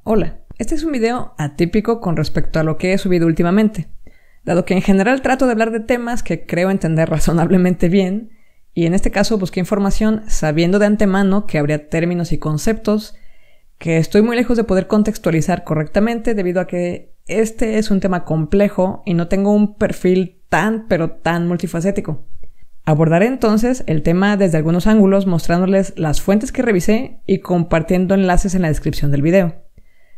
Hola, este es un video atípico con respecto a lo que he subido últimamente, dado que en general trato de hablar de temas que creo entender razonablemente bien, y en este caso busqué información sabiendo de antemano que habría términos y conceptos que estoy muy lejos de poder contextualizar correctamente debido a que este es un tema complejo y no tengo un perfil tan multifacético. Abordaré entonces el tema desde algunos ángulos mostrándoles las fuentes que revisé y compartiendo enlaces en la descripción del video.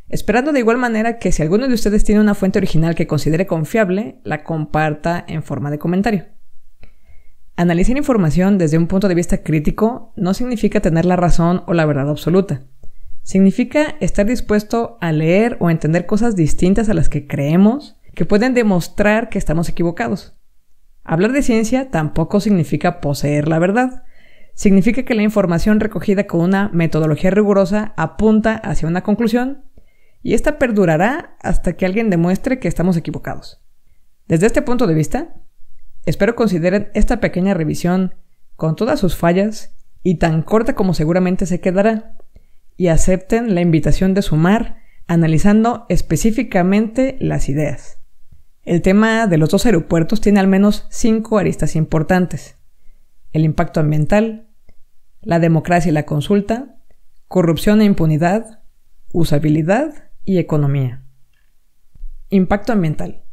Esperando de igual manera que si alguno de ustedes tiene una fuente original que considere confiable, la comparta en forma de comentario. Analizar información desde un punto de vista crítico no significa tener la razón o la verdad absoluta. Significa estar dispuesto a leer o entender cosas distintas a las que creemos que pueden demostrar que estamos equivocados. Hablar de ciencia tampoco significa poseer la verdad. Significa que la información recogida con una metodología rigurosa apunta hacia una conclusión y esta perdurará hasta que alguien demuestre que estamos equivocados. Desde este punto de vista, espero consideren esta pequeña revisión con todas sus fallas y tan corta como seguramente se quedará, y acepten la invitación de sumar analizando específicamente las ideas. El tema de los dos aeropuertos tiene al menos 5 aristas importantes: el impacto ambiental, la democracia y la consulta, corrupción e impunidad, usabilidad y economía. Impacto ambiental.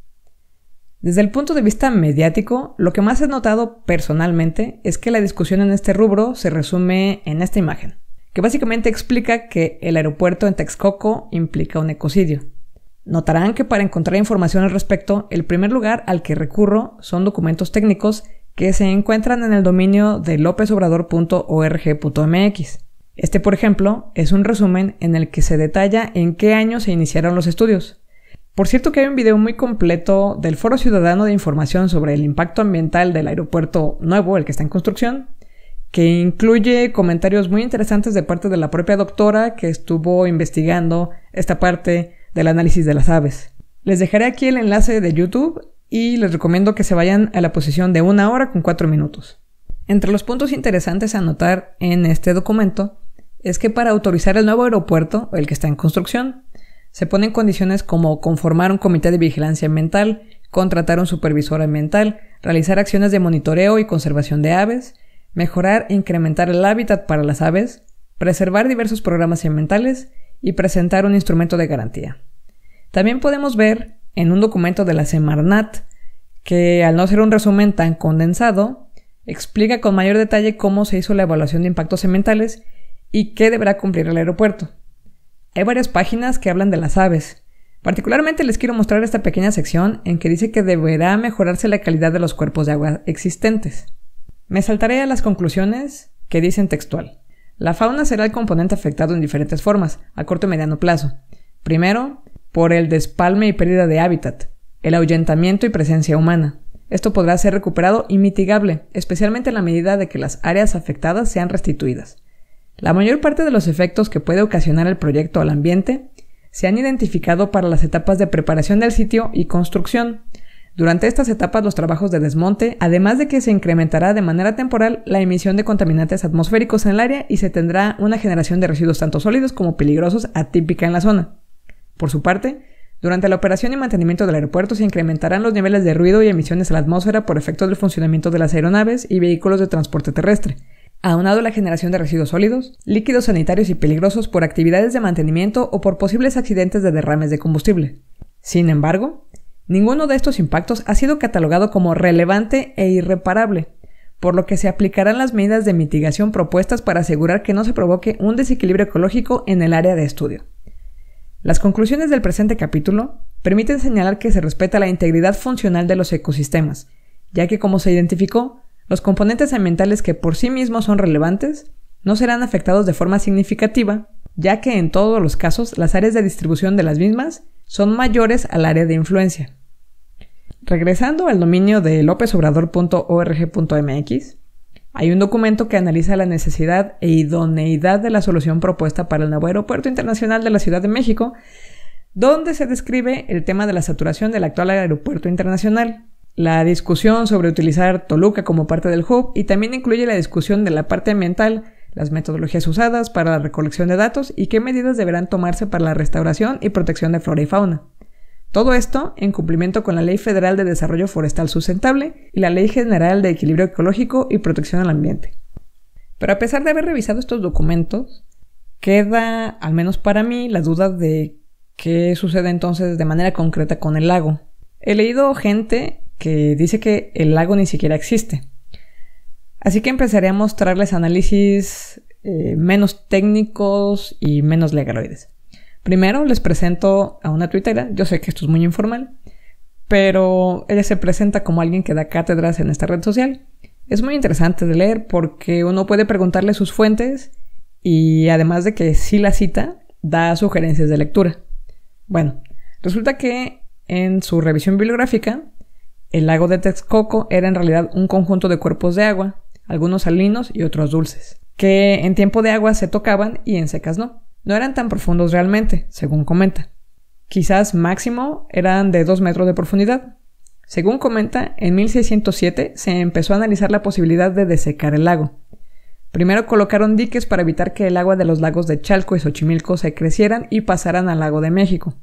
Desde el punto de vista mediático, lo que más he notado personalmente es que la discusión en este rubro se resume en esta imagen, que básicamente explica que el aeropuerto en Texcoco implica un ecocidio. Notarán que para encontrar información al respecto, el primer lugar al que recurro son documentos técnicos que se encuentran en el dominio de lopesobrador.org.mx. Este, por ejemplo, es un resumen en el que se detalla en qué año se iniciaron los estudios. Por cierto que hay un video muy completo del Foro Ciudadano de Información sobre el impacto ambiental del aeropuerto nuevo, el que está en construcción, que incluye comentarios muy interesantes de parte de la propia doctora que estuvo investigando esta parte del análisis de las aves. Les dejaré aquí el enlace de YouTube y les recomiendo que se vayan a la posición de 1 hora con 4 minutos. Entre los puntos interesantes a notar en este documento es que para autorizar el nuevo aeropuerto, el que está en construcción, se ponen condiciones como conformar un comité de vigilancia ambiental, contratar un supervisor ambiental, realizar acciones de monitoreo y conservación de aves, mejorar e incrementar el hábitat para las aves, preservar diversos programas ambientales y presentar un instrumento de garantía. También podemos ver en un documento de la Semarnat que, al no ser un resumen tan condensado, explica con mayor detalle cómo se hizo la evaluación de impactos ambientales y qué deberá cumplir el aeropuerto. Hay varias páginas que hablan de las aves. Particularmente les quiero mostrar esta pequeña sección en que dice que deberá mejorarse la calidad de los cuerpos de agua existentes. Me saltaré a las conclusiones que dicen textual. La fauna será el componente afectado en diferentes formas, a corto y mediano plazo. Primero, por el despalme y pérdida de hábitat, el ahuyentamiento y presencia humana. Esto podrá ser recuperado y mitigable, especialmente en la medida de que las áreas afectadas sean restituidas. La mayor parte de los efectos que puede ocasionar el proyecto al ambiente se han identificado para las etapas de preparación del sitio y construcción. Durante estas etapas los trabajos de desmonte, además de que se incrementará de manera temporal la emisión de contaminantes atmosféricos en el área y se tendrá una generación de residuos tanto sólidos como peligrosos atípica en la zona. Por su parte, durante la operación y mantenimiento del aeropuerto se incrementarán los niveles de ruido y emisiones a la atmósfera por efecto del funcionamiento de las aeronaves y vehículos de transporte terrestre, aunado a la generación de residuos sólidos, líquidos sanitarios y peligrosos por actividades de mantenimiento o por posibles accidentes de derrames de combustible. Sin embargo, ninguno de estos impactos ha sido catalogado como relevante e irreparable, por lo que se aplicarán las medidas de mitigación propuestas para asegurar que no se provoque un desequilibrio ecológico en el área de estudio. Las conclusiones del presente capítulo permiten señalar que se respeta la integridad funcional de los ecosistemas, ya que, como se identificó, los componentes ambientales que por sí mismos son relevantes no serán afectados de forma significativa, ya que en todos los casos las áreas de distribución de las mismas son mayores al área de influencia. Regresando al dominio de lopesobrador.org.mx, hay un documento que analiza la necesidad e idoneidad de la solución propuesta para el nuevo aeropuerto internacional de la Ciudad de México, donde se describe el tema de la saturación del actual aeropuerto internacional, la discusión sobre utilizar Toluca como parte del hub y también incluye la discusión de la parte ambiental, las metodologías usadas para la recolección de datos y qué medidas deberán tomarse para la restauración y protección de flora y fauna. Todo esto en cumplimiento con la Ley Federal de Desarrollo Forestal Sustentable y la Ley General de Equilibrio Ecológico y Protección al Ambiente. Pero a pesar de haber revisado estos documentos, queda, al menos para mí, la duda de qué sucede entonces de manera concreta con el lago. He leído gente que dice que el lago ni siquiera existe. Así que empezaré a mostrarles análisis menos técnicos y menos legaloides. Primero les presento a una tuitera. Yo sé que esto es muy informal, pero ella se presenta como alguien que da cátedras en esta red social. Es muy interesante de leer porque uno puede preguntarle sus fuentes y además de que sí la cita, da sugerencias de lectura. Bueno, resulta que en su revisión bibliográfica, el lago de Texcoco era en realidad un conjunto de cuerpos de agua, algunos salinos y otros dulces, que en tiempo de agua se tocaban y en secas no. No eran tan profundos realmente, según comenta. Quizás máximo eran de 2 metros de profundidad. Según comenta, en 1607 se empezó a analizar la posibilidad de desecar el lago. Primero colocaron diques para evitar que el agua de los lagos de Chalco y Xochimilco se crecieran y pasaran al lago de México.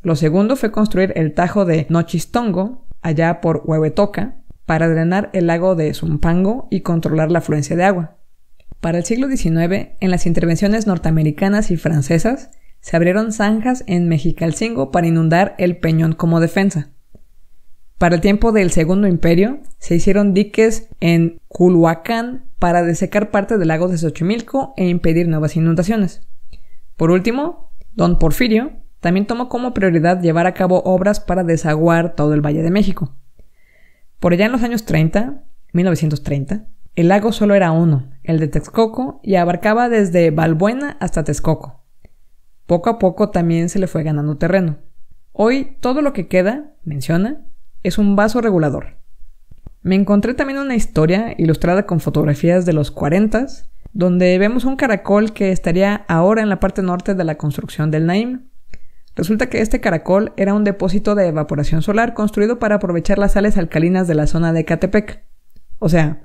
Lo segundo fue construir el Tajo de Nochistongo, allá por Huehuetoca, para drenar el lago de Zumpango y controlar la afluencia de agua. Para el siglo XIX, en las intervenciones norteamericanas y francesas, se abrieron zanjas en Mexicalcingo para inundar el Peñón como defensa. Para el tiempo del Segundo Imperio, se hicieron diques en Culhuacán para desecar parte del lago de Xochimilco e impedir nuevas inundaciones. Por último, don Porfirio también tomó como prioridad llevar a cabo obras para desaguar todo el Valle de México. Por allá en los años 1930, el lago solo era uno, el de Texcoco, y abarcaba desde Balbuena hasta Texcoco. Poco a poco también se le fue ganando terreno. Hoy todo lo que queda, menciona, es un vaso regulador. Me encontré también una historia ilustrada con fotografías de los 40s, donde vemos un caracol que estaría ahora en la parte norte de la construcción del Naim. Resulta que este caracol era un depósito de evaporación solar construido para aprovechar las sales alcalinas de la zona de Ecatepec. O sea,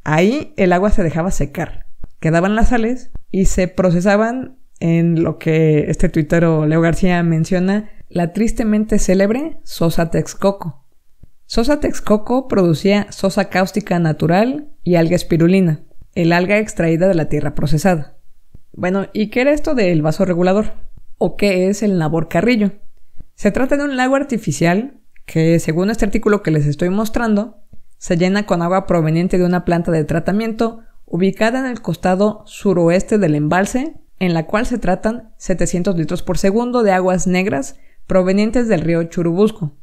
ahí el agua se dejaba secar, quedaban las sales y se procesaban en lo que este tuitero Leo García menciona, la tristemente célebre sosa Texcoco. Sosa Texcoco producía sosa cáustica natural y alga espirulina, el alga extraída de la tierra procesada. Bueno, ¿y qué era esto del vaso regulador? ¿O qué es el Nabor Carrillo? Se trata de un lago artificial que, según este artículo que les estoy mostrando, se llena con agua proveniente de una planta de tratamiento ubicada en el costado suroeste del embalse, en la cual se tratan 700 litros por segundo de aguas negras provenientes del río Churubusco.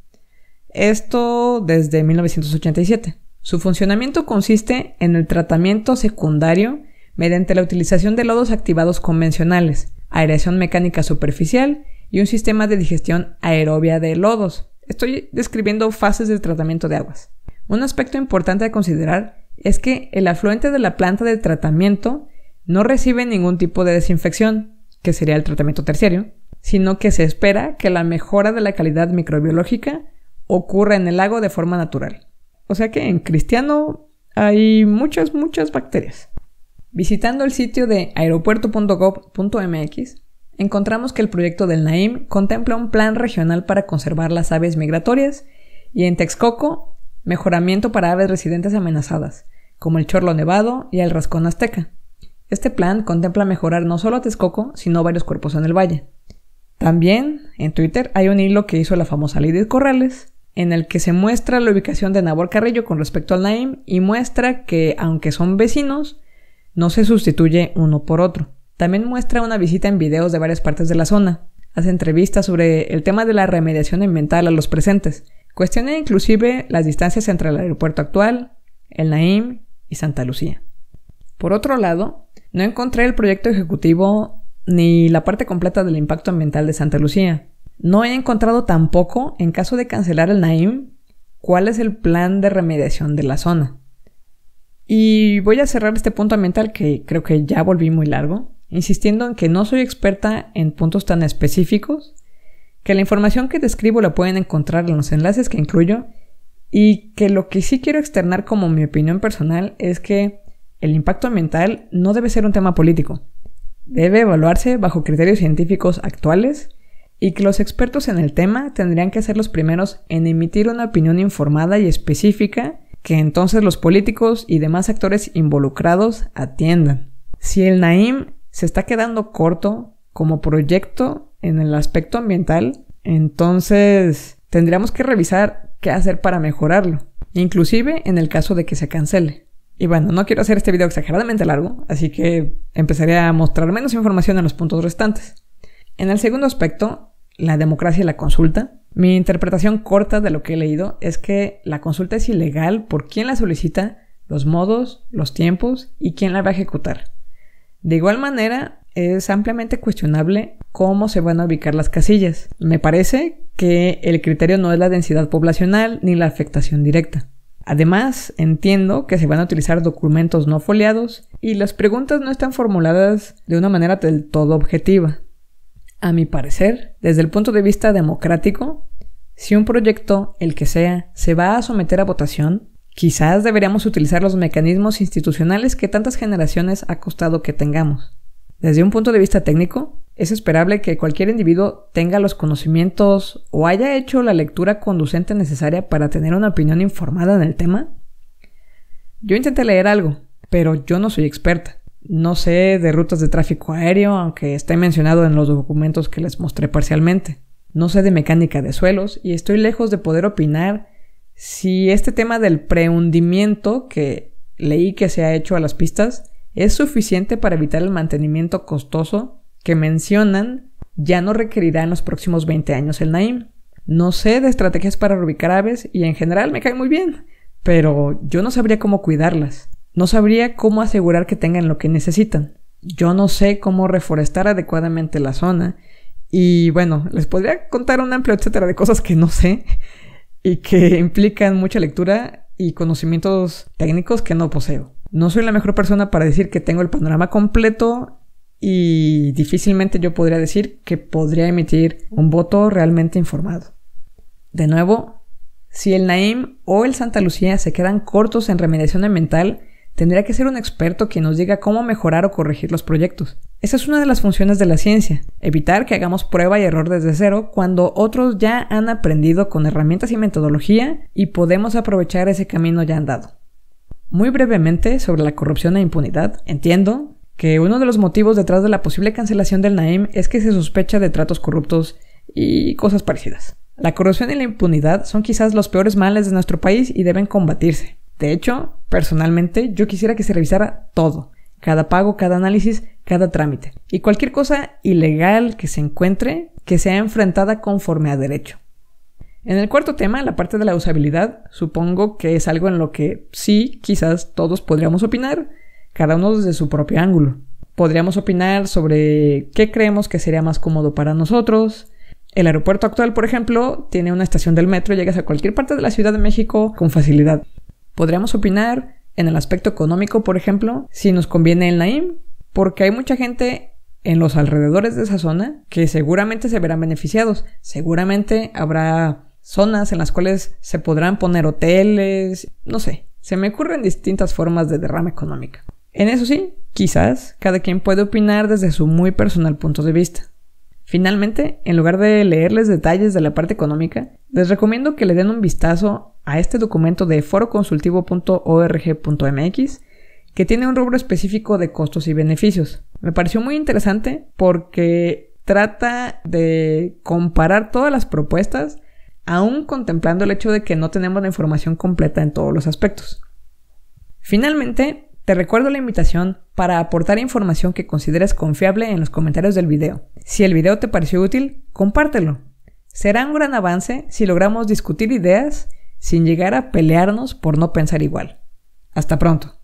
Esto desde 1987. Su funcionamiento consiste en el tratamiento secundario mediante la utilización de lodos activados convencionales, aireación mecánica superficial y un sistema de digestión aerobia de lodos. Estoy describiendo fases de tratamiento de aguas. Un aspecto importante a considerar es que el afluente de la planta de tratamiento no recibe ningún tipo de desinfección, que sería el tratamiento terciario, sino que se espera que la mejora de la calidad microbiológica ocurra en el lago de forma natural. O sea que en cristiano hay muchas bacterias. Visitando el sitio de aeropuerto.gov.mx, encontramos que el proyecto del Naim contempla un plan regional para conservar las aves migratorias y en Texcoco, mejoramiento para aves residentes amenazadas, como el chorlo nevado y el rascón azteca. Este plan contempla mejorar no solo a Texcoco, sino varios cuerpos en el valle. También, en Twitter, hay un hilo que hizo la famosa Lidia Corrales, en el que se muestra la ubicación de Nabor Carrillo con respecto al Naim y muestra que, aunque son vecinos, no se sustituye uno por otro. También muestra una visita en videos de varias partes de la zona. Hace entrevistas sobre el tema de la remediación ambiental a los presentes. Cuestiona inclusive las distancias entre el aeropuerto actual, el Naim y Santa Lucía. Por otro lado, no encontré el proyecto ejecutivo ni la parte completa del impacto ambiental de Santa Lucía. No he encontrado tampoco, en caso de cancelar el Naim, cuál es el plan de remediación de la zona. Y voy a cerrar este punto ambiental que creo que ya volví muy largo, insistiendo en que no soy experta en puntos tan específicos, que la información que describo la pueden encontrar en los enlaces que incluyo y que lo que sí quiero externar como mi opinión personal es que el impacto ambiental no debe ser un tema político. Debe evaluarse bajo criterios científicos actuales y que los expertos en el tema tendrían que ser los primeros en emitir una opinión informada y específica que entonces los políticos y demás actores involucrados atiendan. Si el Naim se está quedando corto como proyecto en el aspecto ambiental, entonces tendríamos que revisar qué hacer para mejorarlo, inclusive en el caso de que se cancele. Y bueno, no quiero hacer este video exageradamente largo, así que empezaré a mostrar menos información en los puntos restantes. En el segundo aspecto, la democracia y la consulta, mi interpretación corta de lo que he leído es que la consulta es ilegal por quién la solicita, los modos, los tiempos y quién la va a ejecutar. De igual manera, es ampliamente cuestionable cómo se van a ubicar las casillas. Me parece que el criterio no es la densidad poblacional ni la afectación directa. Además, entiendo que se van a utilizar documentos no foliados y las preguntas no están formuladas de una manera del todo objetiva. A mi parecer, desde el punto de vista democrático, si un proyecto, el que sea, se va a someter a votación, quizás deberíamos utilizar los mecanismos institucionales que tantas generaciones ha costado que tengamos. Desde un punto de vista técnico, es esperable que cualquier individuo tenga los conocimientos o haya hecho la lectura conducente necesaria para tener una opinión informada en el tema. Yo intenté leer algo, pero yo no soy experta. No sé de rutas de tráfico aéreo, aunque esté mencionado en los documentos que les mostré parcialmente. No sé de mecánica de suelos y estoy lejos de poder opinar si este tema del prehundimiento que leí que se ha hecho a las pistas es suficiente para evitar el mantenimiento costoso que mencionan ya no requerirá en los próximos 20 años el Naim. No sé de estrategias para reubicar aves y en general me caen muy bien, pero yo no sabría cómo cuidarlas. No sabría cómo asegurar que tengan lo que necesitan. Yo no sé cómo reforestar adecuadamente la zona. Y bueno, les podría contar un amplio etcétera de cosas que no sé y que implican mucha lectura y conocimientos técnicos que no poseo. No soy la mejor persona para decir que tengo el panorama completo y difícilmente yo podría decir que podría emitir un voto realmente informado. De nuevo, si el Naim o el Santa Lucía se quedan cortos en remediación ambiental, tendría que ser un experto quien nos diga cómo mejorar o corregir los proyectos. Esa es una de las funciones de la ciencia, evitar que hagamos prueba y error desde cero cuando otros ya han aprendido con herramientas y metodología y podemos aprovechar ese camino ya andado. Muy brevemente sobre la corrupción e impunidad, entiendo que uno de los motivos detrás de la posible cancelación del Naim es que se sospecha de tratos corruptos y cosas parecidas. La corrupción y la impunidad son quizás los peores males de nuestro país y deben combatirse. De hecho, personalmente, yo quisiera que se revisara todo, cada pago, cada análisis, cada trámite, y cualquier cosa ilegal que se encuentre que sea enfrentada conforme a derecho. En el cuarto tema, la parte de la usabilidad, supongo que es algo en lo que sí, quizás todos podríamos opinar, cada uno desde su propio ángulo. Podríamos opinar sobre qué creemos que sería más cómodo para nosotros. El aeropuerto actual, por ejemplo, tiene una estación del metro y llegas a cualquier parte de la Ciudad de México con facilidad. Podríamos opinar en el aspecto económico, por ejemplo, si nos conviene el Naim, porque hay mucha gente en los alrededores de esa zona que seguramente se verán beneficiados. Seguramente habrá zonas en las cuales se podrán poner hoteles, no sé, se me ocurren distintas formas de derrama económica. En eso sí, quizás cada quien puede opinar desde su muy personal punto de vista. Finalmente, en lugar de leerles detalles de la parte económica, les recomiendo que le den un vistazo a este documento de foroconsultivo.org.mx que tiene un rubro específico de costos y beneficios. Me pareció muy interesante porque trata de comparar todas las propuestas, aún contemplando el hecho de que no tenemos la información completa en todos los aspectos. Finalmente, te recuerdo la invitación para aportar información que consideres confiable en los comentarios del video. Si el video te pareció útil, compártelo. Será un gran avance si logramos discutir ideas sin llegar a pelearnos por no pensar igual. Hasta pronto.